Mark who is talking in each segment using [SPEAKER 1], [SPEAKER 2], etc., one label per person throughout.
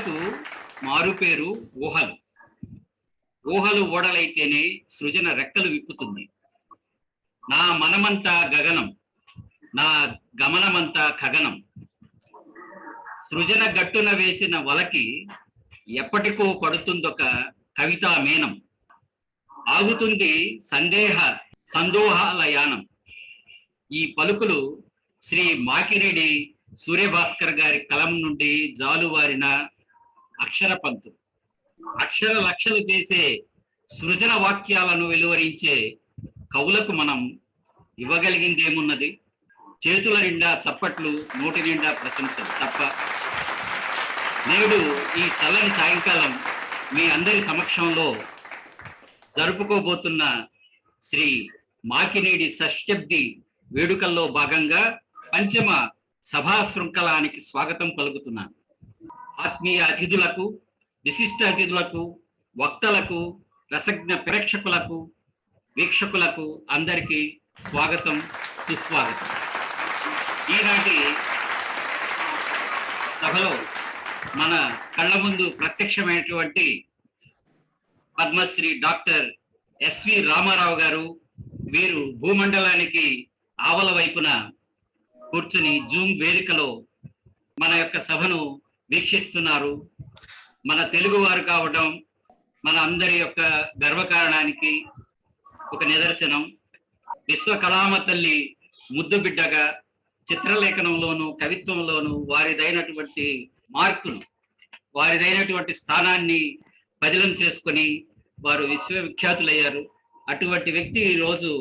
[SPEAKER 1] కళకు మారుపేరు ఊహలు. ఊహలు ఓడలైతేనే సృజన రెక్కలు విప్పుతుంది. నా మనమంతా గగనం, నా గమనమంతా ఖగనం. సృజన గట్టున వేసిన వలకి ఎప్పటికో పడుతుందొక కవితా మేనం. ఆగుతుంది సందోహాల యానం. ఈ పలుకులు శ్రీ మాకిరెడ్డి సూర్యభాస్కర్ గారి కలం నుండి జాలువారిన అక్షర పంతు. అక్షర లక్షలు చేసే సృజన వాక్యాలను వెలువరించే కవులకు మనం ఇవ్వగలిగిందేమున్నది? చేతుల నిండా చప్పట్లు, నోటి నిండా ప్రశంసలు తప్ప. నేడు ఈ చల్లని సాయంకాలం మీ అందరి సమక్షంలో జరుపుకోబోతున్న శ్రీ మాకినేడి షష్ఠబ్ది వేడుకల్లో భాగంగా పంచమ సభా శృంఖలానికి స్వాగతం పలుకుతున్నాను. ఆత్మీయ అతిథులకు, విశిష్ట అతిథులకు, వక్తలకు, రసజ్ఞ ప్రేక్షకులకు, వీక్షకులకు అందరికీ స్వాగతం, సుస్వాగతం. ఈనాటి సభలో మన కళ్ళ ముందు ప్రత్యక్షమైనటువంటి పద్మశ్రీ డాక్టర్ ఎస్వి రామారావు గారు, వీరు భూమండలానికి ఆవల వైపున కూర్చుని జూమ్ వేదికలో మన యొక్క సభను వీక్షిస్తున్నారు. మన తెలుగు వారు కావడం మన అందరి యొక్క గర్వకారణానికి ఒక నిదర్శనం. విశ్వ కళామ తల్లి ముద్దు బిడ్డగా చిత్రలేఖనంలోను, కవిత్వంలోను వారిదైనటువంటి మార్కులు, వారిదైనటువంటి స్థానాన్ని బదిలం చేసుకొని వారు విశ్వవిఖ్యాతులయ్యారు. అటువంటి వ్యక్తి ఈరోజు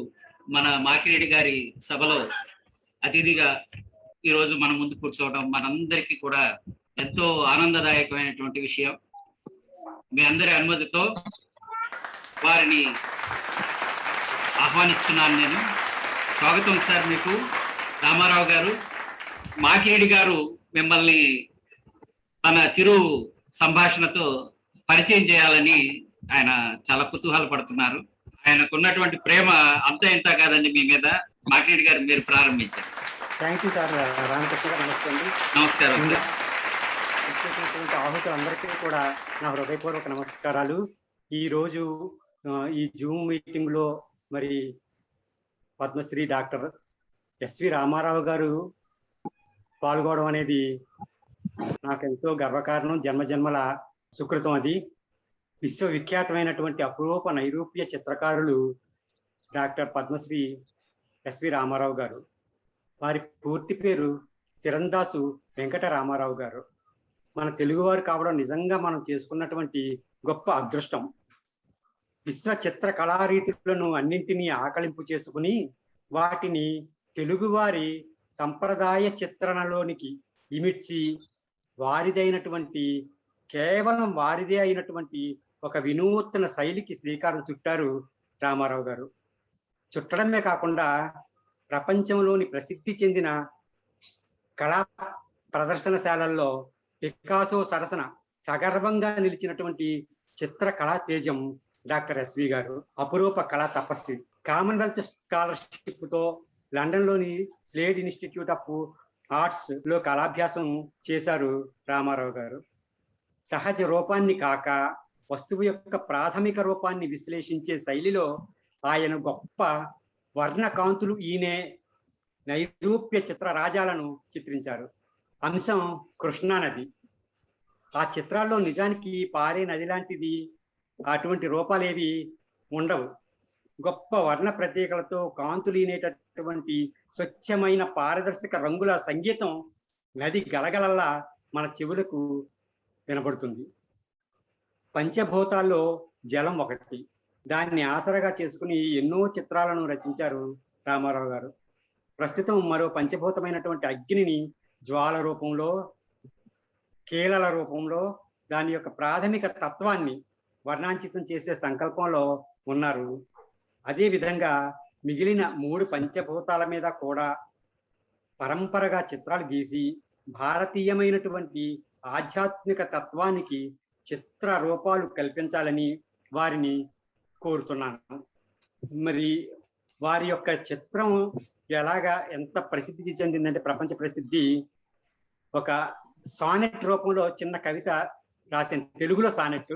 [SPEAKER 1] మన మాకిరెడ్డి గారి సభలో అతిథిగా ఈరోజు మన ముందు కూర్చోవడం మనందరికీ కూడా ఎంతో ఆనందదాయకమైనటువంటి విషయం. మీ అందరి అనుమతితో వారిని ఆహ్వానిస్తున్నాను నేను. స్వాగతం సార్ మీకు, రామారావు గారు. మాకిరెడ్డి గారు మిమ్మల్ని తన చిరు సంభాషణతో పరిచయం చేయాలని ఆయన చాలా కుతూహలపడుతున్నారు. ఆయనకున్నటువంటి ప్రేమ అంత ఇంత కాదండి మీ మీద. మాకిరెడ్డి గారు, మీరు ప్రారంభించారు.
[SPEAKER 2] Thank you sir. రామకృష్ణ గారు నమస్తే అండి.
[SPEAKER 1] నమస్కారం.
[SPEAKER 2] ఆహుతులందరికీ కూడా నా హృదయపూర్వక నమస్కారాలు. ఈరోజు ఈ జూమ్ మీటింగ్ లో మరి పద్మశ్రీ డాక్టర్ ఎస్వి రామారావు గారు పాల్గొనడం అనేది నాకు ఎంతో గర్వకారణం, జన్మజన్మల సుకృతం. అది విశ్వవిఖ్యాతమైనటువంటి అపురూప నైరూప్య చిత్రకారులు డాక్టర్ పద్మశ్రీ ఎస్వి రామారావు గారు. వారి పూర్తి పేరు సిరందాసు వెంకట రామారావు గారు. మన తెలుగువారు కావడం నిజంగా మనం చేసుకున్నటువంటి గొప్ప అదృష్టం. విశ్వ చిత్ర కళారీతులను అన్నింటినీ ఆకలింపు చేసుకుని వాటిని తెలుగువారి సంప్రదాయ చిత్రణలోనికి ఇమిడ్చి కేవలం వారిదే అయినటువంటి ఒక వినూత్న శైలికి శ్రీకారం చుట్టారు రామారావు గారు. చుట్టడమే కాకుండా ప్రపంచంలోని ప్రసిద్ధి చెందిన కళా ప్రదర్శనశాలల్లో పికాసో సరసన సగర్వంగా నిలిచినటువంటి చిత్ర కళా తేజం డాక్టర్ ఎస్వి గారు. అపురూప కళా తపస్వి. కామన్వెల్త్ స్కాలర్షిప్ తో లండన్లోని స్లేడ్ ఇన్స్టిట్యూట్ ఆఫ్ ఆర్ట్స్ లో కళాభ్యాసం చేశారు రామారావు గారు. సహజ రూపాన్ని కాక వస్తువు యొక్క ప్రాథమిక రూపాన్ని విశ్లేషించే శైలిలో ఆయన గొప్ప వర్ణకాంతులు ఈనే నైరూప్య చిత్ర రాజాలను చిత్రించారు. అంశం కృష్ణానది. ఆ చిత్రాల్లో నిజానికి పారే నది లాంటిది అటువంటి రూపాలేవి ఉండవు. గొప్ప వర్ణ ప్రత్యేకలతో కాంతులీనేటటువంటి స్వచ్ఛమైన పారదర్శక రంగుల సంగీతం నది గలగలల్లా మన చెవులకు వినబడుతుంది. పంచభూతాల్లో జలం ఒకటి. దాన్ని ఆసరగా చేసుకుని ఎన్నో చిత్రాలను రచించారు రామారావు గారు. ప్రస్తుతం మరో పంచభూతమైనటువంటి అగ్నిని జ్వాల రూపంలో, కీలల రూపంలో దాని యొక్క ప్రాథమిక తత్వాన్ని వర్ణాంకితం చేసే సంకల్పంలో ఉన్నారు. అదే విధంగా మిగిలిన 3 పంచభూతాల మీద కూడా పరంపరగా చిత్రాలు గీసి భారతీయమైనటువంటి ఆధ్యాత్మిక తత్వానికి చిత్ర రూపాలు కల్పించాలని వారిని కోరుతున్నాను. మరి వారి యొక్క చిత్రం ఎంత ప్రసిద్ధి చెందిందంటే ప్రపంచ ప్రసిద్ధి. ఒక సానెట్ రూపంలో చిన్న కవిత రాసిన తెలుగులో సానెట్.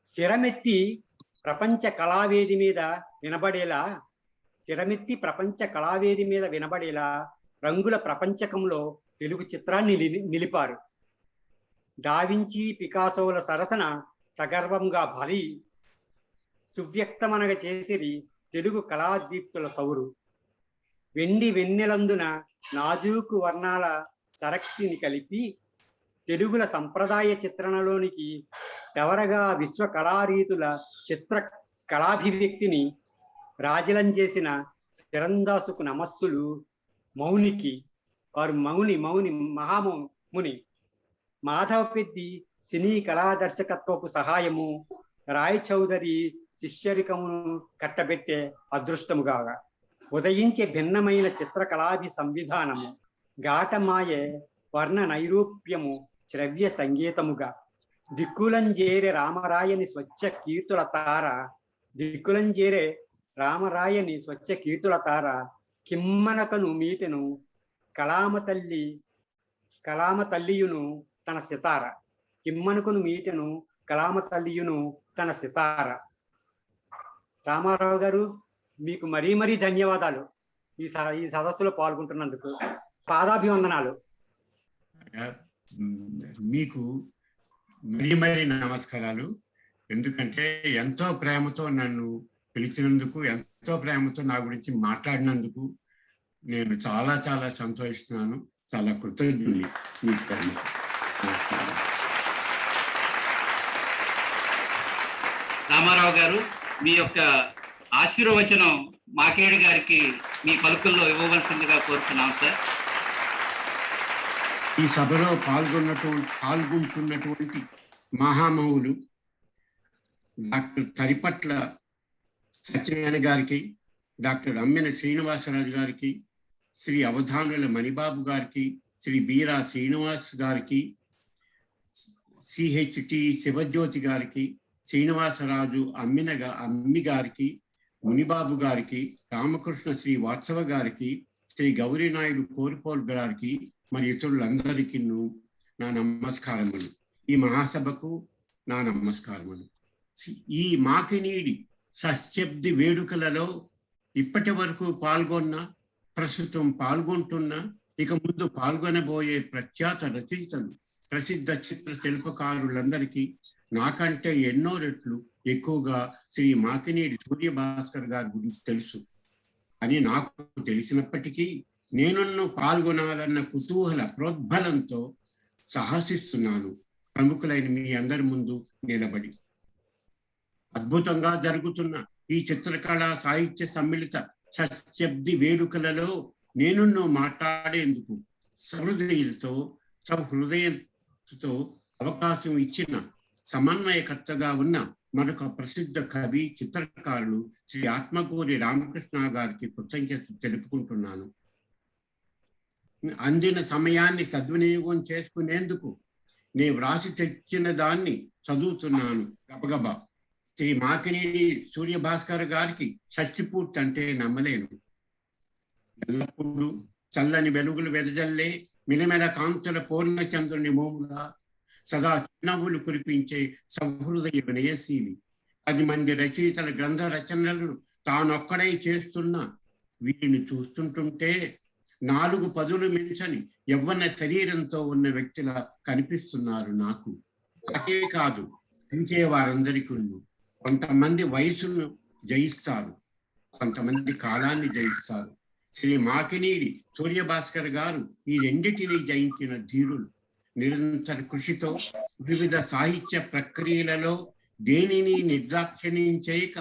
[SPEAKER 2] శిరమెత్తి ప్రపంచ కళావేది మీద వినబడేలా రంగుల ప్రపంచకంలో తెలుగు చిత్రాన్ని నిలిపారు. డావించి పికాసోల సరసన సగర్వంగా బలి సువ్యక్తమనగ చేసిరి తెలుగు కళాదీప్తుల సౌరు. వెండి వెన్నెలందున నాజూకు వర్ణాల సరక్షిని కలిపి తెలుగుల సంప్రదాయ చిత్రణలోనికి ఎవరగా విశ్వ కళారీతుల చిత్ర కళాభివ్యక్తిని రాజలం చేసిన శరందాసుకు నమస్సులు. మౌనికి వారు మహాముని. మాధవ పెద్ది సినీ కళా దర్శకత్వపు సహాయము, రాయ్ చౌదరి శిష్యరికమును కట్టబెట్టే అదృష్టముగా ఉదయించే భిన్నమైన చిత్రకళాభి సంవిధానము, ఘాటమాయే వర్ణ నైరూప్యము శ్రవ్య సంగీతముగా దిక్కులంజేరే రామరాయని స్వచ్ఛ కీర్తుల తార కిమ్మనకను మీటెను కళామ తల్లియును తన సితార. కిమ్మనకును మీటెను కళామ తల్లియును తన సితార. రామారావు గారు, మీకు మరీ ధన్యవాదాలు ఈ సదస్సులో పాల్గొంటున్నందుకు. పాదాభివందనాలు.
[SPEAKER 3] మీకు మరీ నమస్కారాలు. ఎందుకంటే ఎంతో ప్రేమతో నన్ను పిలిచినందుకు, ఎంతో ప్రేమతో నా గురించి మాట్లాడినందుకు నేను చాలా చాలా సంతోషిస్తున్నాను. చాలా కృతజ్ఞుని మీకు.
[SPEAKER 1] రామారావు గారు, మీ యొక్క ఆశీర్వచనం మాకేడు గారికి మీ పలుకుల్లో ఇవ్వవలసిందిగా కోరుతున్నాం సార్.
[SPEAKER 3] ఈ సభలో పాల్గొంటున్నటువంటి మహామహులు డాక్టర్ తరిపట్ల సత్యనారాయణ గారికి, డాక్టర్ అమ్మెన శ్రీనివాసరాజు గారికి, శ్రీ అవధానుల మణిబాబు గారికి, శ్రీ బీరా శ్రీనివాస్ గారికి, సిహెచ్టి శివజ్యోతి గారికి, శ్రీనివాసరాజు అమ్మి గారికి, మునిబాబు గారికి, రామకృష్ణ శ్రీ వాత్సవ గారికి, శ్రీ గౌరీనాయుడు కోరిపోల్ గారికి, మరి ఇతరులందరికీ నా నమస్కారములు. ఈ మహాసభకు నా నమస్కారములు. ఈ మాకినీడి షష్ఠబ్ది వేడుకలలో ఇప్పటి వరకు ప్రస్తుతం పాల్గొంటున్న, ఇక ముందు పాల్గొనబోయే ప్రఖ్యాత రచయితలు, ప్రసిద్ధ చిత్ర శిల్పకారులందరికీ నాకంటే ఎన్నో రెట్లు ఎక్కువగా శ్రీ మాకినీడి సూర్యభాస్కర్ గారి గురించి తెలుసు అని నాకు తెలిసినప్పటికీ నేను పాల్గొనాలన్న కుతూహల ప్రోద్బలంతో సాహసిస్తున్నాను. ప్రముఖులైన మీ అందరి ముందు నిలబడి అద్భుతంగా జరుగుతున్న ఈ చిత్రకళా సాహిత్య సమ్మిళిత షష్ఠబ్ది వేడుకలలో నేను మాట్లాడేందుకు సహృదయంతో అవకాశం ఇచ్చిన సమన్వయకర్తగా ఉన్న మరొక ప్రసిద్ధ కవి, చిత్రకారులు శ్రీ ఆత్మకూరి రామకృష్ణ గారికి కృతజ్ఞతలు తెలుపుకుంటున్నాను. అందిన సమయాన్ని సద్వినియోగం చేసుకునేందుకు నేను వ్రాసి తెచ్చిన దాన్ని చదువుతున్నాను గబగబా. శ్రీ మాకినీడి సూర్యభాస్కర్ గారికి షష్ఠిపూర్తి అంటే నమ్మలేను. ఎల్లప్పుడూ చల్లని వెలుగులు వెదజల్లే మిలమెల కాంతుల పూర్ణచంద్రుని మోముగా సదా చిరునవ్వులు కురిపించే సహృదయ వినయశీలి. 10 మంది రచయితల గ్రంథ రచనలను తానొక్కడై చేస్తున్న వీరిని చూస్తుంటుంటే 4 పదులు మించని యవ్వన శరీరంతో ఉన్న వ్యక్తిలా కనిపిస్తున్నారు నాకు. అదే కాదు, చూసే వారందరికీ కొంతమంది వయసును జయిస్తారు, కొంతమంది కాలాన్ని జయిస్తారు. శ్రీ మాకినీడి సూర్యభాస్కర్ గారు ఈ రెండిటిని జయించిన ధీరులు. నిరంతర కృషితో వివిధ సాహిత్య ప్రక్రియలలో దేనిని నిర్దాక్షిణ్యం చేయక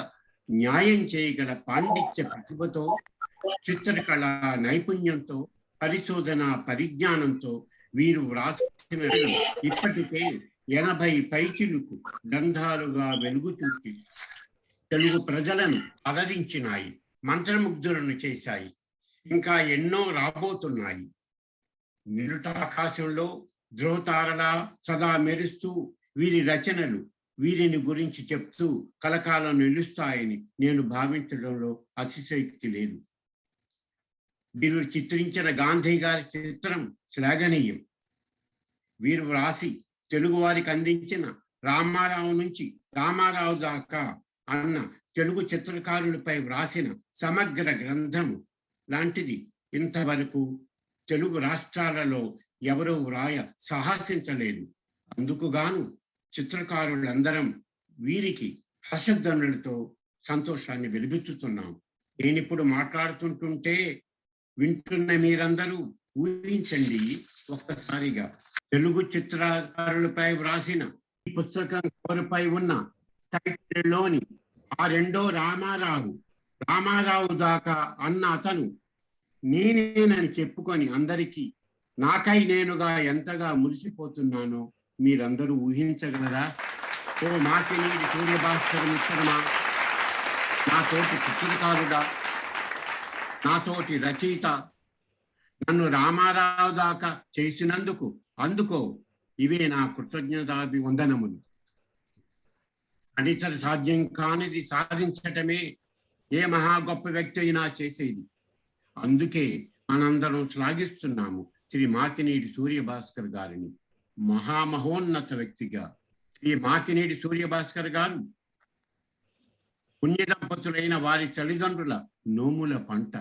[SPEAKER 3] న్యాయం చేయగల పాండిత్య ప్రతిభతో, చిత్రకళ నైపుణ్యంతో, పరిశోధన పరిజ్ఞానంతో వీరు వ్రాసిన ఇప్పటికే 80 పైచిలుకు గ్రంథాలుగా వెలుగు చూసి తెలుగు ప్రజలను అలరించినాయి, మంత్రముగ్ధులను చేశాయి. ఇంకా ఎన్నో రాబోతున్నాయి. నిరుటాకాశంలో ధ్రువతారలా సదా మెరుస్తూ వీరి రచనలు వీరిని గురించి చెప్తూ కలకాలం నిలుస్తాయని నేను భావించడంలో అతిశయోక్తి లేదు. వీరు చిత్రించిన గాంధీ గారి చిత్రం శ్లాఘనీయం. వీరు వ్రాసి తెలుగు వారికి అందించిన రామారావు నుంచి రామారావు దాకా అన్న తెలుగు చిత్రకారులపై వ్రాసిన సమగ్ర గ్రంథము లాంటిది ఇంతవరకు తెలుగు రాష్ట్రాలలో ఎవరూ వ్రాయ సాహసించలేదు. అందుకుగాను చిత్రకారులందరం వీరికి హర్షధ్వనులతో సంతోషాన్ని వెలిబుచ్చుతున్నాం. నేనిప్పుడు మాట్లాడుతుంటుంటే వింటున్న మీరందరూ ఊహించండి ఒక్కసారిగా, తెలుగు చిత్రకారులపై వ్రాసిన ఈ పుస్తకం కవరుపై ఉన్న టైటిల్లోని ఆ రెండో రామారావు దాకా అన్న అతను నేనేనని చెప్పుకొని అందరికీ నాకై నేనుగా ఎంతగా మురిసిపోతున్నానో మీరందరూ ఊహించగలరా? ఓ మాకినీడి సూర్యభాస్కర్ మిత్రమా, నాతోటి చిత్రకారుడా, నాతోటి రచయిత, నన్ను రామారావు దాకా చేసినందుకు అందుకో ఇవే నా కృతజ్ఞతాభివందనములు. అనితర సాధ్యం కానిది సాధించటమే ఏ మహా గొప్ప వ్యక్తి అయినా చేసేది. అందుకే మనందరం శ్లాఘిస్తున్నాము శ్రీ మాకినీడి సూర్యభాస్కర్ గారిని. మహామహోన్నత వ్యక్తిగా శ్రీ మాకినీడి సూర్యభాస్కర్ గారు పుణ్య దంపతులైన వారి తల్లిదండ్రుల నోముల పంట.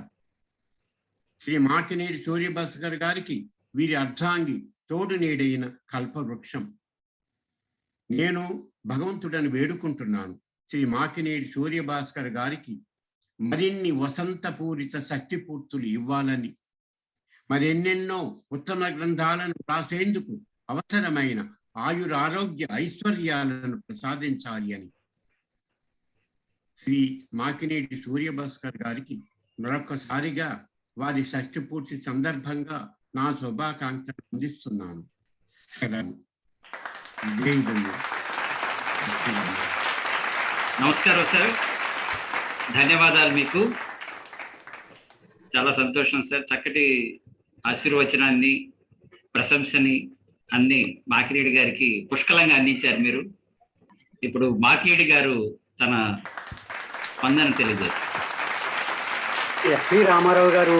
[SPEAKER 3] శ్రీ మాకినీడి సూర్యభాస్కర్ గారికి వీరి అర్ధాంగి తోడు నీడైన కల్పవృక్షం. నేను భగవంతుడని వేడుకుంటున్నాను శ్రీ మాకినీడి సూర్యభాస్కర్ గారికి మరిన్ని వసంతపూరిత శక్తిపూర్తులు ఇవ్వాలని, మరెన్నెన్నో ఉత్తమ గ్రంథాలను రాసేందుకు అవసరమైన ఆయురారోగ్య ఐశ్వర్యాలను ప్రసాదించాలి అని శ్రీ మాకినీడి సూర్యభాస్కర్ గారికి మరొకసారిగా వారి షష్ఠపూర్తి సందర్భంగా నా శుభాకాంక్షలు అందిస్తున్నాను. సెలవు.
[SPEAKER 1] నమస్కారం సార్, ధన్యవాదాలు మీకు. చాలా సంతోషం సార్, చక్కటి ఆశీర్వచనాన్ని ప్రశంసని అన్ని మాకినీడి గారికి పుష్కలంగా అందించారు మీరు. ఇప్పుడు మాకినీడి గారు తన స్పందన తెలియజేస్తారు.
[SPEAKER 2] ఎస్వి రామారావు గారు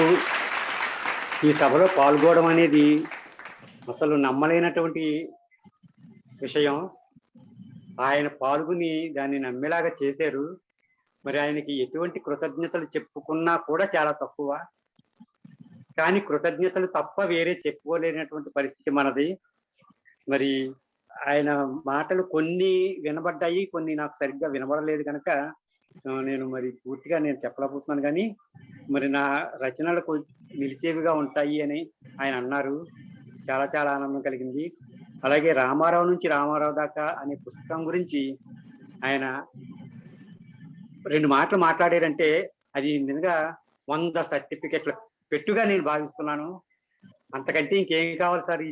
[SPEAKER 2] ఈ సభలో పాల్గొనడం అనేది అసలు నమ్మలేనటువంటి విషయం. ఆయన పాల్గొని దాన్ని నమ్మేలాగా చేశారు. మరి ఆయనకి ఎటువంటి కృతజ్ఞతలు చెప్పుకున్నా కూడా చాలా తక్కువ. కానీ కృతజ్ఞతలు తప్ప వేరే చెప్పుకోలేనటువంటి పరిస్థితి మనది. మరి ఆయన మాటలు కొన్ని వినబడ్డాయి, కొన్ని నాకు సరిగ్గా వినబడలేదు కనుక నేను మరి పూర్తిగా నేను చెప్పలేకపోతున్నాను. కానీ మరి నా రచనలకు నిలిచేవిగా ఉంటాయి అని ఆయన అన్నారు. చాలా చాలా ఆనందం కలిగింది. అలాగే రామారావు నుంచి రామారావు దాకా అనే పుస్తకం గురించి ఆయన 2 మాటలు మాట్లాడారంటే అది నిజంగా 100 సర్టిఫికెట్ల పెట్టుగా నేను భావిస్తున్నాను. అంతకంటే ఇంకేం కావాలి సార్?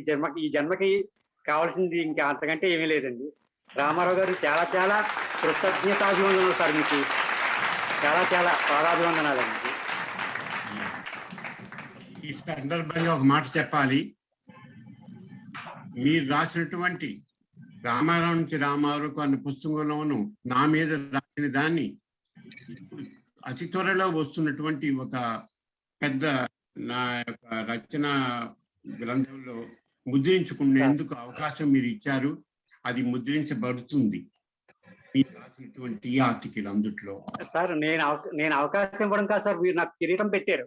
[SPEAKER 2] ఈ జన్మకి కావాల్సింది ఇంకా అంతకంటే ఏమీ లేదండి. రామారావు గారు చాలా చాలా కృతజ్ఞతాభివందనాలు సార్. మీకు చాలా చాలా పాదాభివందనాలండి.
[SPEAKER 3] ఈ సందర్భంగా ఒక మాట చెప్పాలి. మీరు రాసినటువంటి రామారావు నుంచి రామారావుకు అన్న పుస్తకంలోను నా మీద రాసిన దాన్ని అతి త్వరలో వస్తున్నటువంటి ఒక పెద్ద నా యొక్క రచన గ్రంథంలో ముద్రించుకునేందుకు అవకాశం మీరు ఇచ్చారు. అది ముద్రించబడుతుంది మీరు రాసినటువంటి ఈ ఆర్టికల్ అందుట్లో.
[SPEAKER 2] సార్ నేను అవకాశం ఇవ్వడం కాదు సార్, మీరు నాకు కిరీటం పెట్టారు.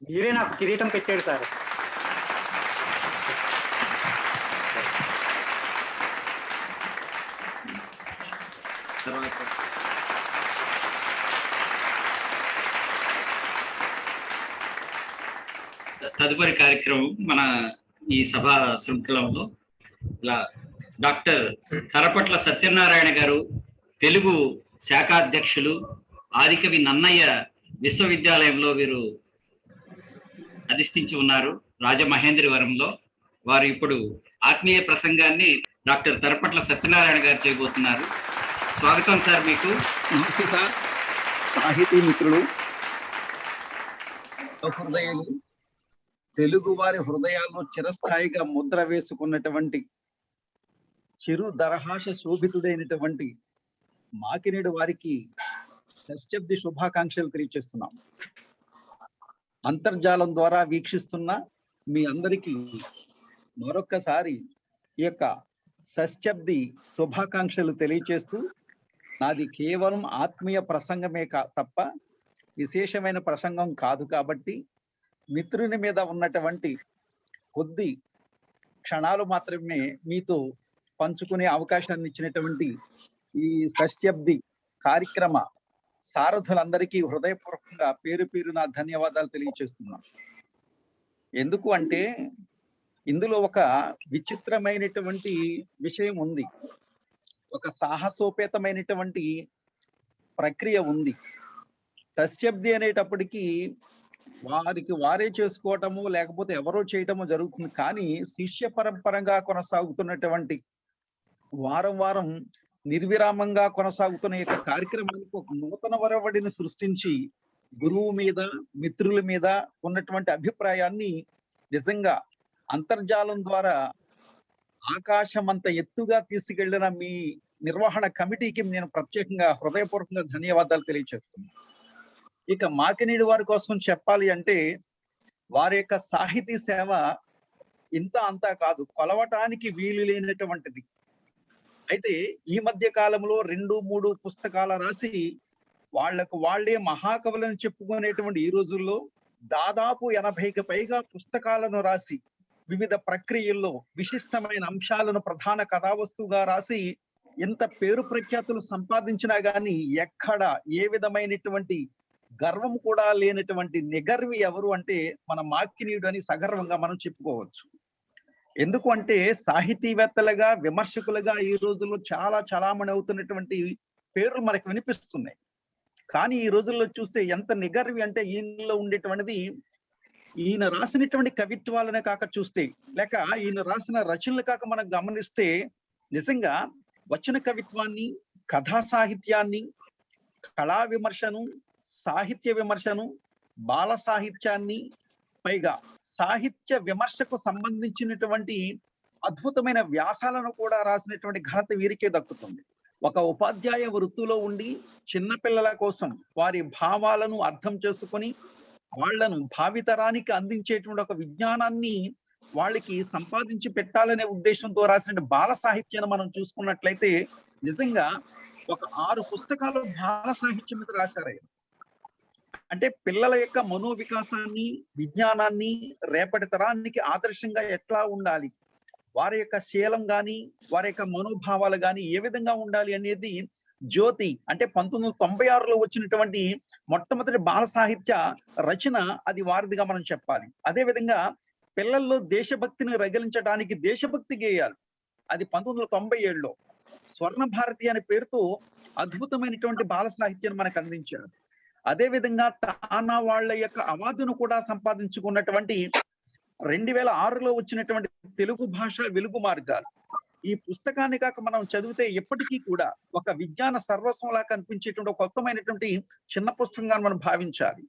[SPEAKER 2] మీరే నాకు కిరీటం పెట్టారు సార్.
[SPEAKER 1] తదుపరి కార్యక్రమం మన ఈ సభా శృంఖలంలో ఇలా డాక్టర్ కరపట్ల సత్యనారాయణ గారు, తెలుగు శాఖాధ్యక్షులు, ఆదికవి నన్నయ్య విశ్వవిద్యాలయంలో వీరు అధిష్ఠించి ఉన్నారు రాజమహేంద్రవరంలో. వారు ఇప్పుడు ఆత్మీయ ప్రసంగాన్ని డాక్టర్ కరపట్ల సత్యనారాయణ గారు చేయబోతున్నారు. స్వాగతం సార్ మీకు.
[SPEAKER 4] నమస్తే సార్. సాహితీ మిత్రులు, హృదయాలు, తెలుగు వారి హృదయాల్లో చిరస్థాయిగా ముద్ర వేసుకున్నటువంటి చిరు దరహాస శోభితుడైనటువంటి మాకినేడు వారికి దశాబ్ది శుభాకాంక్షలు తెలియజేస్తున్నాం. అంతర్జాలం ద్వారా వీక్షిస్తున్న మీ అందరికీ మరొక్కసారి ఈ యొక్క షష్ఠబ్ది శుభాకాంక్షలు తెలియచేస్తూ, నాది కేవలం ఆత్మీయ ప్రసంగమే తప్ప విశేషమైన ప్రసంగం కాదు కాబట్టి మిత్రుని మీద ఉన్నటువంటి కొద్ది క్షణాలు మాత్రమే మీతో పంచుకునే అవకాశాన్ని ఇచ్చినటువంటి ఈ షష్ఠబ్ది కార్యక్రమ సారథులందరికీ హృదయపూర్వకంగా పేరు పేరున ధన్యవాదాలు తెలియచేస్తున్నాను. ఎందుకు అంటే ఇందులో ఒక విచిత్రమైనటువంటి విషయం ఉంది, ఒక సాహసోపేతమైనటువంటి ప్రక్రియ ఉంది. షష్ఠబ్ది అనేటప్పటికీ వారికి వారే చేసుకోవటము లేకపోతే ఎవరో చేయటము జరుగుతుంది. కానీ శిష్య పరంపరంగా కొనసాగుతున్నటువంటి వారం వారం నిర్విరామంగా కొనసాగుతున్న యొక్క కార్యక్రమానికి ఒక నూతన వరవడిని సృష్టించి గురువు మీద మిత్రుల మీద ఉన్నటువంటి అభిప్రాయాన్ని నిజంగా అంతర్జాలం ద్వారా ఆకాశం అంత ఎత్తుగా తీసుకెళ్లిన మీ నిర్వహణ కమిటీకి నేను ప్రత్యేకంగా హృదయపూర్వకంగా ధన్యవాదాలు తెలియజేస్తున్నాను. ఇక మాకినీడి వారి కోసం చెప్పాలి అంటే వారి యొక్క సాహితీ సేవ ఇంత అంతా కాదు, కొలవటానికి వీలు లేనటువంటిది. అయితే ఈ మధ్య కాలంలో 2-3 పుస్తకాలు రాసి వాళ్లకు వాళ్లే మహాకవులను చెప్పుకునేటువంటి ఈ రోజుల్లో దాదాపు 80కి పైగా పుస్తకాలను రాసి వివిధ ప్రక్రియల్లో విశిష్టమైన అంశాలను ప్రధాన కథావస్తువుగా రాసి ఎంత పేరు ప్రఖ్యాతులు సంపాదించినా గానీ ఎక్కడ ఏ విధమైనటువంటి గర్వం కూడా లేనటువంటి నిగర్వి ఎవరు అంటే మన మాకినీయుడు అని సగర్వంగా మనం చెప్పుకోవచ్చు. ఎందుకు అంటే సాహితీవేత్తలుగా విమర్శకులుగా ఈ రోజుల్లో చాలా చలామణి అవుతున్నటువంటి పేర్లు మనకు వినిపిస్తున్నాయి. కానీ ఈ రోజుల్లో చూస్తే ఎంత నిగర్వి అంటే ఈయనలో ఉండేటువంటిది, ఈయన రాసినటువంటి కవిత్వాలనే కాక చూస్తే లేక ఈయన రాసిన రచనలు కాక మనం గమనిస్తే నిజంగా వచన కవిత్వాన్ని, కథా సాహిత్యాన్ని, కళా విమర్శను, సాహిత్య విమర్శను, బాల సాహిత్యాన్ని, పైగా సాహిత్య విమర్శకు సంబంధించినటువంటి అద్భుతమైన వ్యాసాలను కూడా రాసినటువంటి ఘనత వీరికే దక్కుతుంది. ఒక ఉపాధ్యాయ వృత్తిలో ఉండి చిన్నపిల్లల కోసం వారి భావాలను అర్థం చేసుకొని వాళ్లను భావితరానికి అందించేటువంటి ఒక విజ్ఞానాన్ని వాళ్ళకి సంపాదించి పెట్టాలనే ఉద్దేశంతో రాసిన బాల సాహిత్యాన్ని మనం చూసుకున్నట్లయితే నిజంగా ఒక 6 పుస్తకాలు బాల సాహిత్యం మీద రాశారు. అంటే పిల్లల యొక్క మనోవికాసాన్ని, విజ్ఞానాన్ని, రేపటి తరానికి ఆదర్శంగా ఎట్లా ఉండాలి, వారి యొక్క శీలం గాని వారి యొక్క మనోభావాలు గాని ఏ విధంగా ఉండాలి అనేది జ్యోతి అంటే 1996లో వచ్చినటువంటి మొట్టమొదటి బాల సాహిత్య రచన అది వారిదిగా మనం చెప్పాలి. అదే విధంగా పిల్లల్లో దేశభక్తిని రగిలించడానికి దేశభక్తి గేయాలు అది 1997లో స్వర్ణ భారతి అనే పేరుతో అద్భుతమైనటువంటి బాల సాహిత్యాన్ని మనకు అందించారు. అదే విధంగా తానా వాళ్ళ యొక్క అవార్డును కూడా సంపాదించుకున్నటువంటి 2006లో వచ్చినటువంటి తెలుగు భాష వెలుగు మార్గాలు ఈ పుస్తకాన్ని కాక మనం చదివితే ఎప్పటికీ కూడా ఒక విజ్ఞాన సర్వస్వంలా కనిపించేటువంటి ఒక కొత్తమైనటువంటి చిన్న పుస్తకంగా మనం భావించాలి.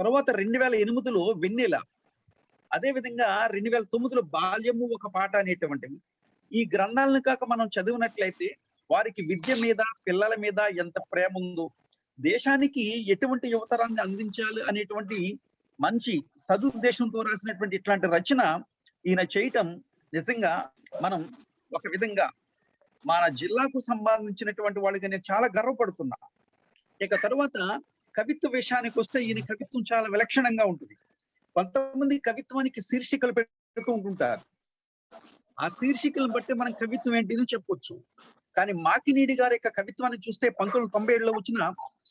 [SPEAKER 4] తర్వాత 2008లో వెన్నెల, అదే విధంగా 2009లో బాల్యము ఒక పాట అనేటువంటివి. ఈ గ్రంథాలను కాక మనం చదివినట్లయితే వారికి విద్య మీద, పిల్లల మీద ఎంత ప్రేమ ఉందో, దేశానికి ఎటువంటి యువతరాన్ని అందించాలి అనేటువంటి మంచి సదుద్దేశంతో రాసినటువంటి ఇట్లాంటి రచన ఈయన చేయటం నిజంగా మనం ఒక విధంగా మన జిల్లాకు సంబంధించినటువంటి వాళ్ళకి నేను చాలా గర్వపడుతున్నా. ఇక తర్వాత కవిత్వ విషయానికి వస్తే ఈయన కవిత్వం చాలా విలక్షణంగా ఉంటుంది. కొంతమంది కవిత్వానికి శీర్షికలు పెడుతూ ఉంటుంటారు, ఆ శీర్షికలను బట్టి మనం కవిత్వం ఏంటి అని చెప్పొచ్చు. కానీ మాకినీడి గారి యొక్క కవిత్వాన్ని చూస్తే 1997లో వచ్చిన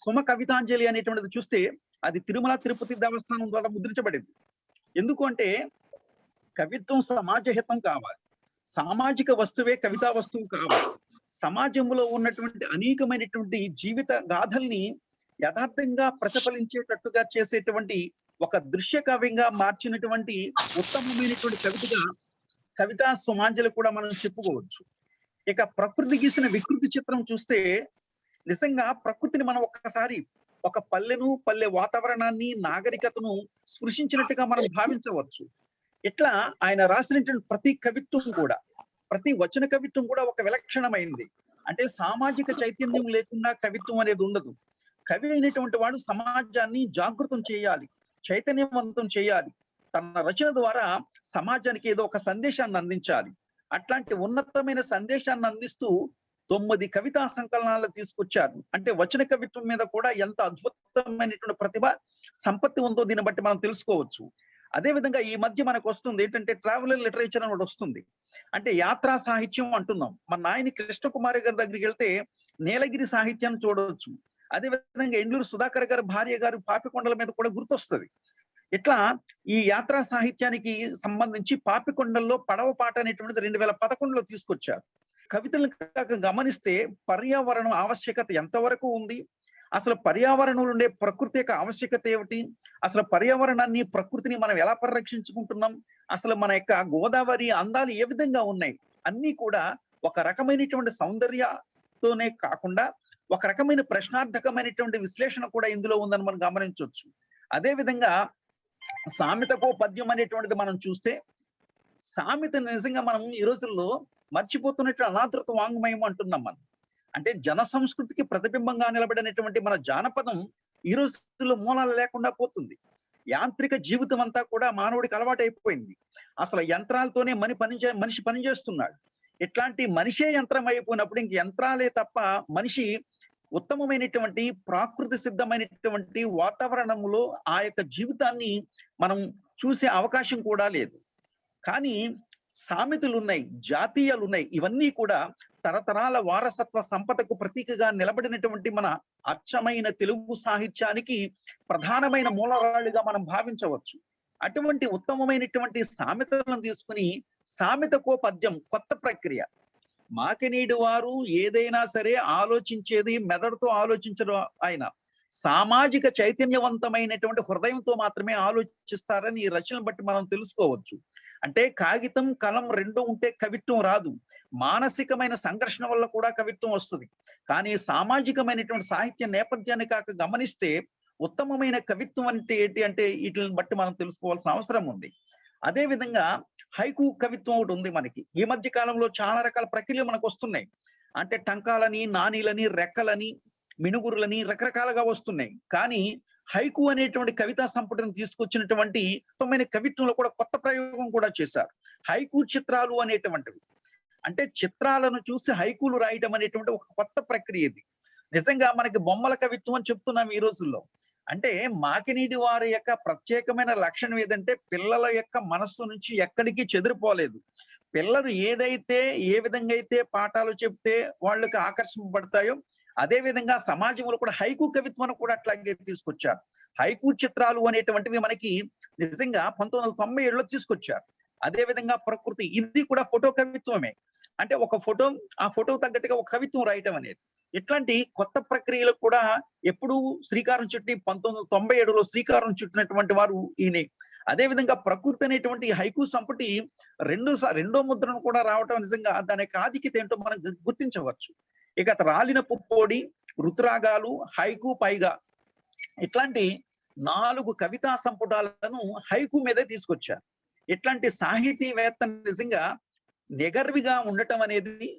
[SPEAKER 4] సుమ కవితాంజలి అనేటువంటిది చూస్తే అది తిరుమల తిరుపతి దేవస్థానం ద్వారా ముద్రించబడింది. ఎందుకు అంటే కవిత్వం సమాజహితం కావాలి, సామాజిక వస్తువే కవితా వస్తువు కావాలి. సమాజంలో ఉన్నటువంటి అనేకమైనటువంటి జీవిత గాథల్ని యథార్థంగా ప్రతిఫలించేటట్టుగా చేసేటువంటి ఒక దృశ్య కావ్యంగా మార్చినటువంటి ఉత్తమమైనటువంటి కవితా సుమాంజలి కూడా మనం చెప్పుకోవచ్చు. ఇక ప్రకృతి గీసిన వికృతి చిత్రం చూస్తే నిజంగా ప్రకృతిని మనం ఒక్కసారి ఒక పల్లెను, పల్లె వాతావరణాన్ని, నాగరికతను స్పృశించినట్టుగా మనం భావించవచ్చు. ఇట్లా ఆయన రాసినటువంటి ప్రతి కవిత్వం కూడా, ప్రతి వచన కవిత్వం కూడా ఒక విలక్షణమైంది. అంటే సామాజిక చైతన్యం లేకుండా కవిత్వం అనేది ఉండదు. కవి అయినటువంటి వాడు సమాజాన్ని జాగృతం చేయాలి, చైతన్యవంతం చేయాలి, తన రచన ద్వారా సమాజానికి ఏదో ఒక సందేశాన్ని అందించాలి. అట్లాంటి ఉన్నతమైన సందేశాన్ని అందిస్తూ 9 కవితా సంకలనాలు తీసుకొచ్చారు. అంటే వచన కవిత్వం మీద కూడా ఎంత అద్భుతమైనటువంటి ప్రతిభ సంపత్తి ఉందో దీన్ని బట్టి మనం తెలుసుకోవచ్చు. అదే విధంగా ఈ మధ్య మనకు వస్తుంది ఏంటంటే ట్రావెలర్ లిటరేచర్ అని ఒకటి వస్తుంది. అంటే యాత్రా సాహిత్యం అంటున్నాం. మన నాయని కృష్ణకుమారి గారి దగ్గరికి వెళ్తే నీలగిరి సాహిత్యాన్ని చూడవచ్చు. అదే విధంగా ఎండ్లూరు సుధాకర్ గారి భార్య గారు పాపికొండల మీద కూడా గుర్తొస్తుంది. ఇట్లా ఈ యాత్రా సాహిత్యానికి సంబంధించి పాపికొండల్లో పడవ పాట అనేటువంటిది 2011లో తీసుకొచ్చారు. కవితలను కాక గమనిస్తే పర్యావరణం ఆవశ్యకత ఎంతవరకు ఉంది, అసలు పర్యావరణంలో ఉండే ప్రకృతి యొక్క ఆవశ్యకత ఏమిటి, అసలు పర్యావరణాన్ని ప్రకృతిని మనం ఎలా పరిరక్షించుకుంటున్నాం, అసలు మన యొక్క గోదావరి అందాలు ఏ విధంగా ఉన్నాయి, అన్ని కూడా ఒక రకమైనటువంటి సౌందర్యతోనే కాకుండా ఒక రకమైన ప్రశ్నార్థకమైనటువంటి విశ్లేషణ కూడా ఇందులో ఉందని మనం గమనించవచ్చు. అదే విధంగా సామెతకో పద్యం అనేటువంటిది మనం చూస్తే సామెత నిజంగా మనం ఈ రోజుల్లో మర్చిపోతున్నట్టు అనాదృత వాంగ్మయం అంటున్నాం మనం. అంటే జన సంస్కృతికి ప్రతిబింబంగా నిలబడినటువంటి మన జానపదం ఈ రోజుల్లో మూలాలు లేకుండా పోతుంది. యాంత్రిక జీవితం అంతా కూడా మానవుడికి అలవాటు అయిపోయింది. అసలు యంత్రాలతోనే మనిషి పనిచేస్తున్నాడు. ఇట్లాంటి మనిషే యంత్రం అయిపోయినప్పుడు ఇంక యంత్రాలే తప్ప మనిషి ఉత్తమమైనటువంటి ప్రాకృతి సిద్ధమైనటువంటి వాతావరణంలో ఆ యొక్క జీవితాన్ని మనం చూసే అవకాశం కూడా లేదు. కానీ సామెతలు ఉన్నాయి, జాతీయాలు ఉన్నాయి. ఇవన్నీ కూడా తరతరాల వారసత్వ సంపదకు ప్రతీకగా నిలబడినటువంటి మన అచ్చమైన తెలుగు సాహిత్యానికి ప్రధానమైన మూలరాళ్ళుగా మనం భావించవచ్చు. అటువంటి ఉత్తమమైనటువంటి సామెతలను తీసుకుని సామెతకో పద్యం కొత్త ప్రక్రియ. మాకినీడు వారు ఏదైనా సరే ఆలోచించేది మెదడుతో ఆలోచించడం. ఆయన సామాజిక చైతన్యవంతమైనటువంటి హృదయంతో మాత్రమే ఆలోచిస్తారని ఈ రచనను బట్టి మనం తెలుసుకోవచ్చు. అంటే కాగితం కలం రెండు ఉంటే కవిత్వం రాదు. మానసికమైన సంఘర్షణ వల్ల కూడా కవిత్వం వస్తుంది. కానీ సామాజికమైనటువంటి సాహిత్య నేపథ్యాన్ని కాక గమనిస్తే ఉత్తమమైన కవిత్వం అంటే ఏంటి అంటే వీటిని బట్టి మనం తెలుసుకోవాల్సిన అవసరం ఉంది. అదే విధంగా హైకు కవిత్వం ఒకటి ఉంది మనకి. ఈ మధ్య కాలంలో చాలా రకాల ప్రక్రియలు మనకు వస్తున్నాయి. అంటే టంకాలని, నానీలని, రెక్కలని, మినుగురులని రకరకాలుగా వస్తున్నాయి. కానీ హైకు అనేటువంటి కవితా సంపుటను తీసుకొచ్చినటువంటి ఉత్తమమైన కవిత్వంలో కూడా కొత్త ప్రయోగం కూడా చేశారు. హైకు చిత్రాలు అనేటువంటివి. అంటే చిత్రాలను చూసి హైకులు రాయటం అనేటువంటి ఒక కొత్త ప్రక్రియ ఇది. నిజంగా మనకి బొమ్మల కవిత్వం అని చెప్తున్నాం ఈ రోజుల్లో. అంటే మాకినీటి వారి యొక్క ప్రత్యేకమైన లక్షణం ఏదంటే పిల్లల యొక్క మనస్సు నుంచి ఎక్కడికి చెదిరిపోలేదు. పిల్లలు ఏదైతే ఏ విధంగా అయితే పాఠాలు చెప్తే వాళ్ళకి ఆకర్షింపబడతాయో అదే విధంగా సమాజంలో కూడా హైకు కవిత్వాన్ని కూడా అట్లాగే తీసుకొచ్చారు. హైకు చిత్రాలు అనేటువంటివి మనకి నిజంగా 1997లో తీసుకొచ్చారు. అదే విధంగా ప్రకృతి, ఇది కూడా ఫోటో కవిత్వమే. అంటే ఒక ఫోటో, ఆ ఫోటో తగ్గట్టుగా ఒక కవిత్వం రాయటం అనేది. ఇట్లాంటి కొత్త ప్రక్రియలకు కూడా ఎప్పుడు శ్రీకారం చుట్టి 1997లో శ్రీకారం చుట్టినటువంటి వారు ఈయనే. అదే విధంగా ప్రకృతి అనేటువంటి హైకు సంపుటి రెండో ముద్రను కూడా రావటం నిజంగా దాని యొక్క ఆధిక్యత ఏంటో మనం గుర్తించవచ్చు. ఇక రాలిన పుప్పోడి, ఋతురాగాలు, హైకు పైగా ఇట్లాంటి 4 కవితా సంపుటాలను హైకు మీదే తీసుకొచ్చారు. ఇట్లాంటి సాహితీవేత్త నిజంగా నిగర్విగా ఉండటం అనేది,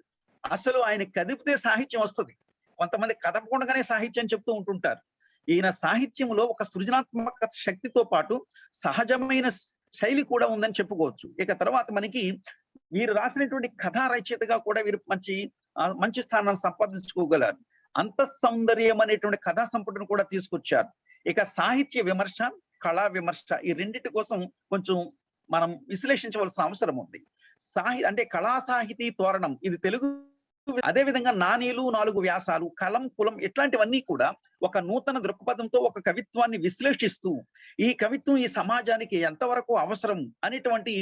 [SPEAKER 4] అసలు ఆయన కదిపితే సాహిత్యం వస్తుంది. కొంతమంది కదపకుండానే సాహిత్యం చెప్తూ ఉంటుంటారు. ఈయన సాహిత్యంలో ఒక సృజనాత్మక శక్తితో పాటు సహజమైన శైలి కూడా ఉందని చెప్పుకోవచ్చు. ఇక తర్వాత మనకి వీరు రాసినటువంటి కథా రచయితగా కూడా వీరు మంచి స్థానాన్ని సంపాదించుకోగలరు. అంత సౌందర్యం అనేటువంటి కథా సంపుటను కూడా తీసుకొచ్చారు. ఇక సాహిత్య విమర్శ, కళా విమర్శ, ఈ రెండింటి కోసం కొంచెం మనం విశ్లేషించవలసిన అవసరం ఉంది. అంటే కళా సాహితీ తోరణం ఇది తెలుగు. అదే విధంగా నాణేలు, 4 వ్యాసాలు, కలం, కులం ఇట్లాంటివన్నీ కూడా ఒక నూతన దృక్పథంతో ఒక కవిత్వాన్ని విశ్లేషిస్తూ ఈ కవిత్వం ఈ సమాజానికి ఎంతవరకు అవసరం అనేటువంటి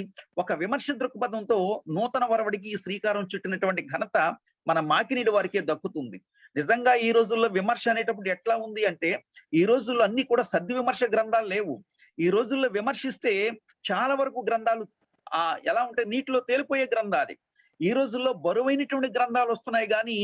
[SPEAKER 4] ఒక విమర్శ దృక్పథంతో నూతన వరవడికి శ్రీకారం చుట్టినటువంటి ఘనత మన మాకినీడి వారికే దక్కుతుంది. నిజంగా ఈ రోజుల్లో విమర్శ అనేటప్పుడు ఎట్లా ఉంది అంటే ఈ రోజుల్లో అన్ని కూడా సద్ది విమర్శ గ్రంథాలు లేవు. ఈ రోజుల్లో విమర్శిస్తే చాలా వరకు గ్రంథాలు ఎలా ఉంటాయి, నీటిలో తేలిపోయే గ్రంథాలు. ఈ రోజుల్లో బరువైనటువంటి గ్రంథాలు వస్తున్నాయి కానీ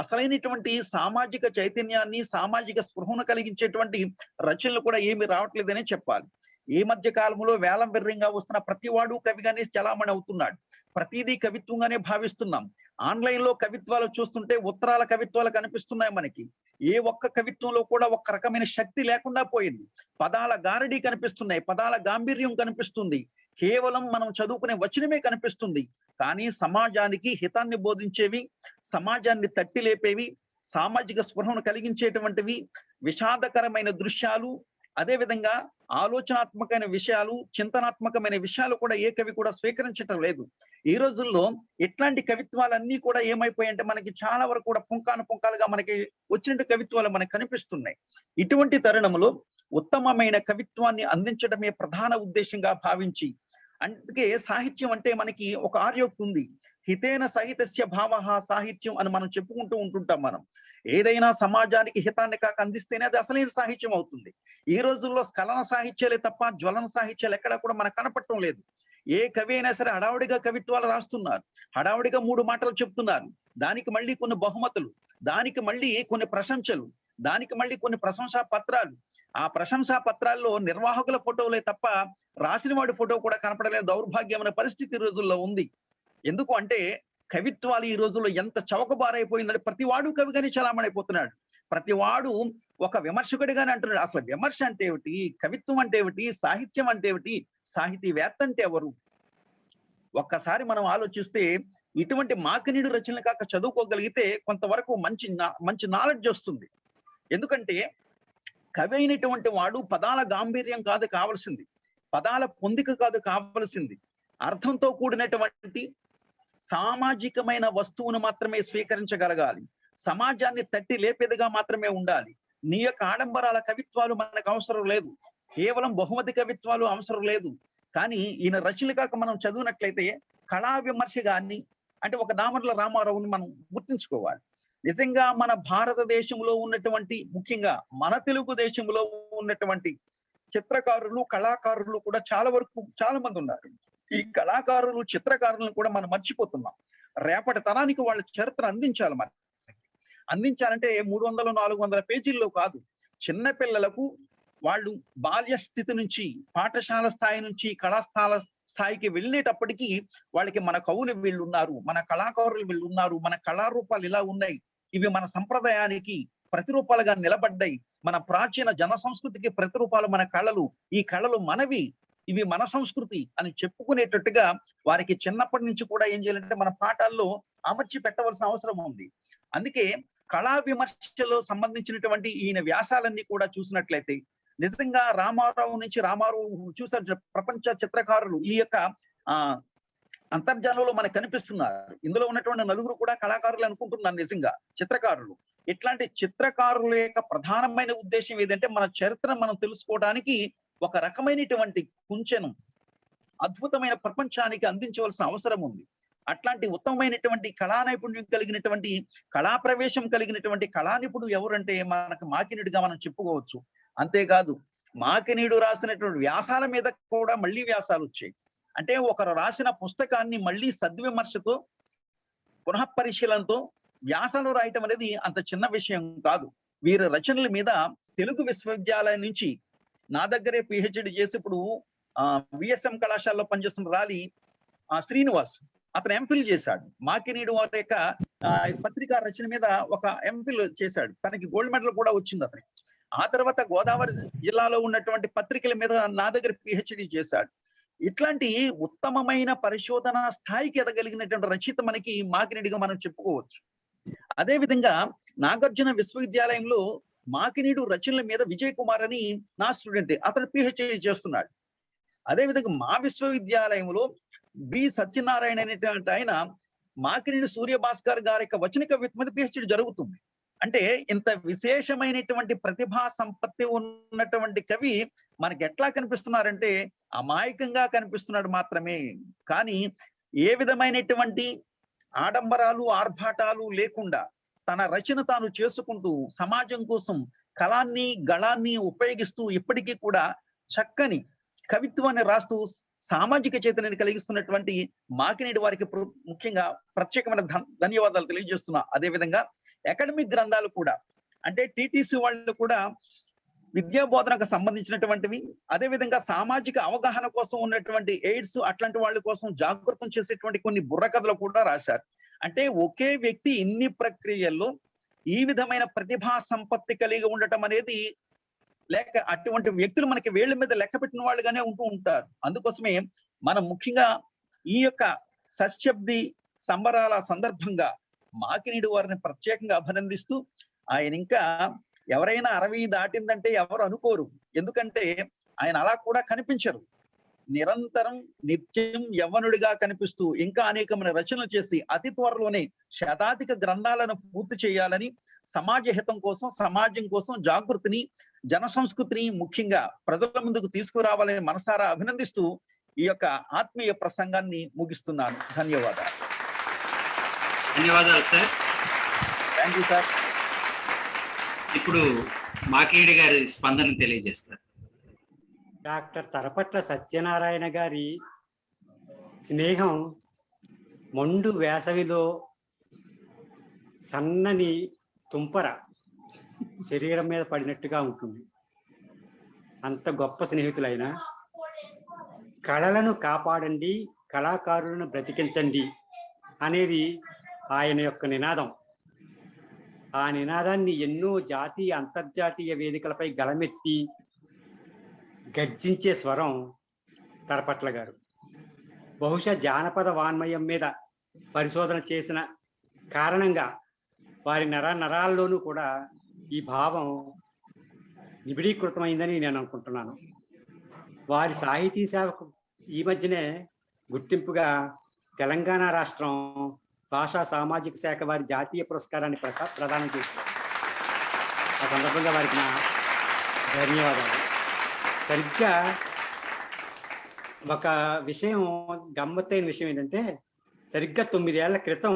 [SPEAKER 4] అసలైనటువంటి సామాజిక చైతన్యాన్ని, సామాజిక స్పృహను కలిగించేటువంటి రచనలు కూడా ఏమి రావట్లేదనే చెప్పాలి. ఈ మధ్య కాలంలో వేలం వెర్రింగా వస్తున్న ప్రతివాడు కవిగానే చలామణి అవుతున్నాడు. ప్రతిదీ కవిత్వంగానే భావిస్తున్నాం. ఆన్లైన్ లో కవిత్వాలు చూస్తుంటే ఉత్తరాల కవిత్వాలు కనిపిస్తున్నాయి మనకి. ఏ ఒక్క కవిత్వంలో కూడా ఒక రకమైన శక్తి లేకుండా పోయింది. పదాల గారడీ కనిపిస్తున్నాయి, పదాల గాంభీర్యం కనిపిస్తుంది, కేవలం మనం చదువుకునే వచనమే కనిపిస్తుంది. కానీ సమాజానికి హితాన్ని బోధించేవి, సమాజాన్ని తట్టి లేపేవి, సామాజిక స్పృహను కలిగించేటువంటివి, విషాదకరమైన దృశ్యాలు, అదే విధంగా ఆలోచనాత్మకమైన విషయాలు, చింతనాత్మకమైన విషయాలు కూడా ఏ కవి కూడా స్వీకరించటం లేదు. ఈ రోజుల్లో ఇట్లాంటి కవిత్వాలన్నీ కూడా ఏమైపోయాయంటే మనకి చాలా వరకు కూడా పుంకాలుగా మనకి వచ్చినట్టు కవిత్వాలు మనకు కనిపిస్తున్నాయి. ఇటువంటి తరుణంలో ఉత్తమమైన కవిత్వాన్ని అందించడమే ప్రధాన ఉద్దేశంగా భావించి, అందుకే సాహిత్యం అంటే మనకి ఒక ఆర్యోక్తి ఉంది, హితేన సహితస్య భావః సాహిత్యం అని మనం చెప్పుకుంటూ ఉంటుంటాం. మనం ఏదైనా సమాజానికి హితాన్ని కాక అందిస్తేనే అది అసలైన సాహిత్యం అవుతుంది. ఈ రోజుల్లో స్ఖలన సాహిత్యాలే తప్ప జ్వలన సాహిత్యాలు ఎక్కడా కూడా మనకు కనపడటం లేదు. ఏ కవి అయినా సరే హడావుడిగా కవిత్వాలు రాస్తున్నారు, హడావుడిగా 3 మాటలు చెప్తున్నారు, దానికి మళ్ళీ కొన్ని బహుమతులు, దానికి మళ్ళీ కొన్ని ప్రశంసలు, దానికి మళ్ళీ కొన్ని ప్రశంసా పత్రాలు. ఆ ప్రశంసా పత్రాల్లో నిర్వాహకుల ఫోటోలే తప్ప రాసిన వాడి ఫోటో కూడా కనపడలేని దౌర్భాగ్యమైన పరిస్థితి ఈ రోజుల్లో ఉంది. ఎందుకు అంటే కవిత్వాలు ఈ రోజుల్లో ఎంత చౌకబారైపోయిందంటే ప్రతి వాడు కవిగానే చలామణైపోతున్నాడు. ప్రతి వాడు ఒక విమర్శకుడిగానే అంటున్నాడు. అసలు విమర్శ అంటే ఏమిటి, కవిత్వం అంటే ఏమిటి, సాహిత్యం అంటే ఏమిటి, సాహితీవేత్త అంటే ఎవరు? ఒక్కసారి మనం ఆలోచిస్తే ఇటువంటి మాకినీడు రచనలు కాక చదువుకోగలిగితే కొంతవరకు మంచి నాలెడ్జ్ వస్తుంది. ఎందుకంటే కవి అయినటువంటి వాడు పదాల గాంభీర్యం కాదు కావలసింది, పదాల పొందిక కాదు కావలసింది, అర్థంతో కూడినటువంటి సామాజికమైన వస్తువును మాత్రమే స్వీకరించగలగాలి, సమాజాన్ని తట్టి లేపేదిగా మాత్రమే ఉండాలి. నీ యొక్క ఆడంబరాల కవిత్వాలు మనకు అవసరం లేదు, కేవలం బహుమతి కవిత్వాలు అవసరం లేదు. కానీ ఈయన రచనలు కాక మనం చదివినట్లయితే కళా విమర్శ గాని, అంటే ఒక దామర్ల రామారావుని మనం గుర్తించుకోవాలి. నిజంగా మన భారతదేశంలో ఉన్నటువంటి, ముఖ్యంగా మన తెలుగు దేశంలో ఉన్నటువంటి చిత్రకారులు, కళాకారులు కూడా చాలా మంది ఉన్నారు. ఈ కళాకారులు, చిత్రకారులను కూడా మనం మర్చిపోతున్నాం. రేపటి తరానికి వాళ్ళ చరిత్ర అందించాలి. మనం అందించాలంటే 300-400 పేజీల్లో కాదు. చిన్న పిల్లలకు వాళ్ళు బాల్య స్థితి నుంచి, పాఠశాల స్థాయి నుంచి కళాస్థాల స్థాయికి వెళ్ళేటప్పటికీ వాళ్ళకి మన కవులు వీళ్ళు ఉన్నారు, మన కళాకారులు వీళ్ళు ఉన్నారు, మన కళారూపాలు ఇలా ఉన్నాయి, ఇవి మన సంప్రదాయానికి ప్రతిరూపాలుగా నిలబడ్డాయి, మన ప్రాచీన జన సంస్కృతికి ప్రతిరూపాలు మన కళలు, ఈ కళలు మనవి, ఇవి మన సంస్కృతి అని చెప్పుకునేటట్టుగా వారికి చిన్నప్పటి నుంచి కూడా ఏం చేయాలంటే మన పాఠాల్లో అమర్చి పెట్టవలసిన అవసరం ఉంది. అందుకే కళా విమర్శలో సంబంధించినటువంటి ఈయన వ్యాసాలన్నీ కూడా చూసినట్లయితే నిజంగా రామారావు చూసారు ప్రపంచ చిత్రకారులు ఈ యొక్క అంతర్జాలంలో మనకు కనిపిస్తున్నారు. ఇందులో ఉన్నటువంటి నలుగురు కూడా కళాకారులు అనుకుంటున్నారు, నిజంగా చిత్రకారులు. ఇట్లాంటి చిత్రకారుల యొక్క ప్రధానమైన ఉద్దేశం ఏదంటే మన చరిత్ర మనం తెలుసుకోవడానికి ఒక రకమైనటువంటి కుంచెను అద్భుతమైన ప్రపంచానికి అందించవలసిన అవసరం ఉంది. అట్లాంటి ఉత్తమమైనటువంటి కళా నైపుణ్యం కలిగినటువంటి, కళా ప్రవేశం కలిగినటువంటి కళా నిపుణుడు ఎవరంటే మనకు మాకినీడుగా మనం చెప్పుకోవచ్చు. అంతేకాదు మాకినీడు రాసినటువంటి వ్యాసాల మీద కూడా మళ్ళీ వ్యాసాలు వచ్చాయి. అంటే ఒకరు రాసిన పుస్తకాన్ని మళ్ళీ సద్విమర్శతో, పునఃపరిశీలనతో వ్యాసాలు రాయటం అనేది అంత చిన్న విషయం కాదు. వీరి రచనల మీద తెలుగు విశ్వవిద్యాలయం నుంచి నా దగ్గరే పిహెచ్డి చేసి ఇప్పుడు విఎస్ఎం కళాశాలలో పనిచేస్తున్న రాలి శ్రీనివాస్, అతను ఎంఫిల్ చేశాడు. మాకినీడు వారి యొక్క పత్రికా రచన మీద ఒక ఎంఫిల్ చేశాడు, తనకి గోల్డ్ మెడల్ కూడా వచ్చింది అతనికి. ఆ తర్వాత గోదావరి జిల్లాలో ఉన్నటువంటి పత్రికల మీద నా దగ్గర పిహెచ్డి చేశాడు. ఇట్లాంటి ఉత్తమమైన పరిశోధన స్థాయికి ఎదగలిగినటువంటి రచయిత మనకి మాకినీడుగా మనం చెప్పుకోవచ్చు. అదే విధంగా నాగార్జున విశ్వవిద్యాలయంలో మాకినీడు రచనల మీద విజయ్ కుమార్ అని నా స్టూడెంట్, అతను పిహెచ్డి చేస్తున్నాడు. అదే విధంగా మా విశ్వవిద్యాలయంలో బి సత్యనారాయణ అనేటువంటి ఆయన మాకినీడు సూర్యభాస్కర్ గారి యొక్క వచన కవిత్వం మీద పిహెచ్డి జరుగుతుంది. అంటే ఇంత విశేషమైనటువంటి ప్రతిభా సంపత్తి ఉన్నటువంటి కవి మనకి ఎట్లా కనిపిస్తున్నారంటే అమాయకంగా కనిపిస్తున్నాడు మాత్రమే. కానీ ఏ విధమైనటువంటి ఆడంబరాలు, ఆర్భాటాలు లేకుండా తన రచన తాను చేసుకుంటూ సమాజం కోసం కళాన్ని, గళాన్ని ఉపయోగిస్తూ ఇప్పటికీ కూడా చక్కని కవిత్వాన్ని రాస్తూ సామాజిక చైతన్యాన్ని కలిగిస్తున్నటువంటి మాకినీడు వారికి ముఖ్యంగా ప్రత్యేకమైన ధన్యవాదాలు తెలియజేస్తున్నా. అదే విధంగా అకాడమిక్ గ్రంథాలు కూడా, అంటే టీటీసీ వాళ్ళు కూడా విద్యా బోధనకు సంబంధించినటువంటివి, అదే విధంగా సామాజిక అవగాహన కోసం ఉన్నటువంటి ఎయిడ్స్ అట్లాంటి వాళ్ళ కోసం జాగృతం చేసేటువంటి కొన్ని బుర్రకథలు కూడా రాశారు. అంటే ఒకే వ్యక్తి ఇన్ని ప్రక్రియల్లో ఈ విధమైన ప్రతిభా సంపత్తి కలిగి ఉండటం అనేది లేక అటువంటి వ్యక్తులు మనకి వేళ్ల మీద లెక్క పెట్టిన వాళ్ళుగానే ఉంటూ ఉంటారు. అందుకోసమే మనం ముఖ్యంగా ఈ యొక్క షష్ఠబ్ది సంబరాల సందర్భంగా మాకినీడు వారిని ప్రత్యేకంగా అభినందిస్తూ, ఆయన ఇంకా ఎవరైనా 60 దాటిందంటే ఎవరు అనుకోరు. ఎందుకంటే ఆయన అలా కూడా కనిపించరు. నిరంతరం నిత్యం యవ్వనుడిగా కనిపిస్తూ ఇంకా అనేకమైన రచనలు చేసి అతి త్వరలోనే శతాధిక గ్రంథాలను పూర్తి చేయాలని, సమాజ హితం కోసం, సమాజం కోసం జాగృతిని, జన సంస్కృతిని ముఖ్యంగా ప్రజల ముందుకు తీసుకురావాలని మనసారా అభినందిస్తూ ఈ యొక్క ఆత్మీయ ప్రసంగాన్ని ముగిస్తున్నాను. ధన్యవాదాలు.
[SPEAKER 1] ధన్యవాదాలు సార్.
[SPEAKER 4] Thank you sir.
[SPEAKER 1] ఇప్పుడు మాకిరెడ్డి గారి స్పందన తెలియజేస్తారు.
[SPEAKER 2] డాక్టర్ తరపట్ల సత్యనారాయణ గారి స్నేహం మండు వేసవిలో సన్నని తుంపర శరీరం మీద పడినట్టుగా ఉంటుంది. అంత గొప్ప స్నేహితులైన కళలను కాపాడండి, కళాకారులను బ్రతికించండి అనేది ఆయన యొక్క నినాదం. ఆ నినాదాన్ని ఎన్నో జాతీయ అంతర్జాతీయ వేదికలపై గళమెత్తి గర్జించే స్వరం తరపట్ల గారు. బహుశా జానపద వాన్మయం మీద పరిశోధన చేసిన కారణంగా వారి నరాల్లోనూ కూడా ఈ భావం నిబిడీకృతమైందని నేను అనుకుంటున్నాను. వారి సాహితీ సేవకు ఈ మధ్యనే గుర్తింపుగా తెలంగాణ రాష్ట్రం భాషా సామాజిక శాఖ వారి జాతీయ పురస్కారాన్ని ప్రదానం చేశారు. ఆ సందర్భంగా వారికి నా ధన్యవాదాలు. సరిగ్గా ఒక విషయం, గమ్మత్తైన విషయం ఏంటంటే, సరిగ్గా 9 ఏళ్ల క్రితం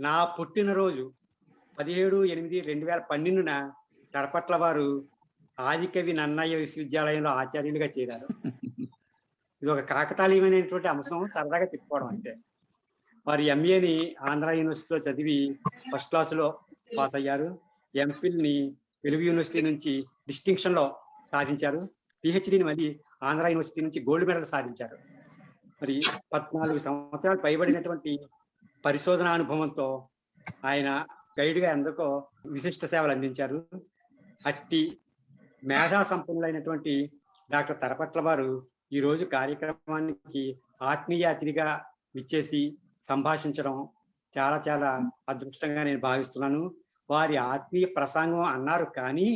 [SPEAKER 2] నా పుట్టినరోజు 17/8/2012 తరపట్ల వారు ఆదికవి నన్నయ్య విశ్వవిద్యాలయంలో ఆచార్యులుగా చేరారు. ఇది ఒక కాకతాళీయమైనటువంటి అంశం, సరదాగా తిప్పుకోవడం అంటే. వారు ఎంఏని ఆంధ్ర యూనివర్సిటీలో చదివి ఫస్ట్ క్లాసులో పాస్ అయ్యారు. ఎంఫిల్ని తెలుగు యూనివర్సిటీ నుంచి డిస్టింక్షన్లో సాధించారు. పిహెచ్డిని మళ్ళీ ఆంధ్ర యూనివర్సిటీ నుంచి గోల్డ్ మెడల్ సాధించారు. మరి 14 సంవత్సరాలు పైబడినటువంటి పరిశోధన అనుభవంతో ఆయన గైడ్గా ఎందుకో విశిష్ట సేవలు అందించారు. అట్టి మేధా సంపన్నులైనటువంటి డాక్టర్ తరపట్ల వారు ఈరోజు కార్యక్రమానికి ఆత్మీయ అతిథిగా విచ్చేసి సంభాషించడం చాలా చాలా అదృష్టంగా నేను భావిస్తున్నాను. వారి ఆత్మీయ ప్రసంగం అన్నారు, కానీ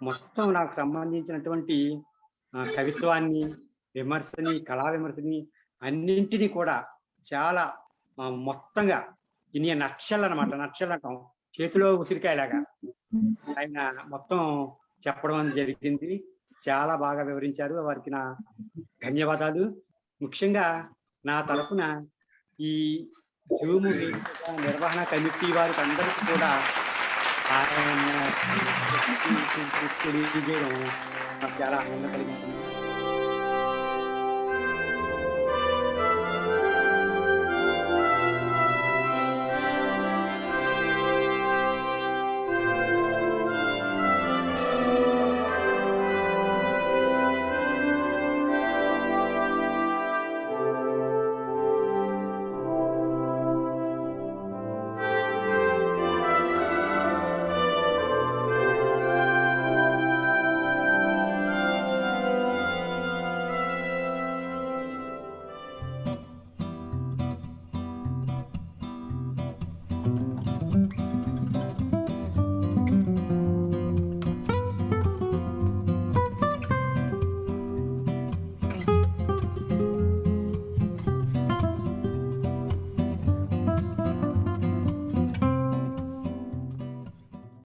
[SPEAKER 2] మొత్తం నాకు సంబంధించినటువంటి కవిత్వాన్ని, విమర్శని, కళా విమర్శని అన్నింటినీ కూడా చాలా మొత్తంగా ఇన్ని నక్షలు అనమాట, నక్షలు అంటాం, చేతిలో ఉసిరికాయలాగా ఆయన మొత్తం చెప్పడం జరిగింది. చాలా బాగా వివరించారు. వారికి నా ధన్యవాదాలు. ముఖ్యంగా నా తరపున ఈ జూమ్ నిర్వహణ కమిటీ వారికి అందరికీ కూడా ఆయన చేయడం నాకు చాలా ఆనందం కలిగించింది.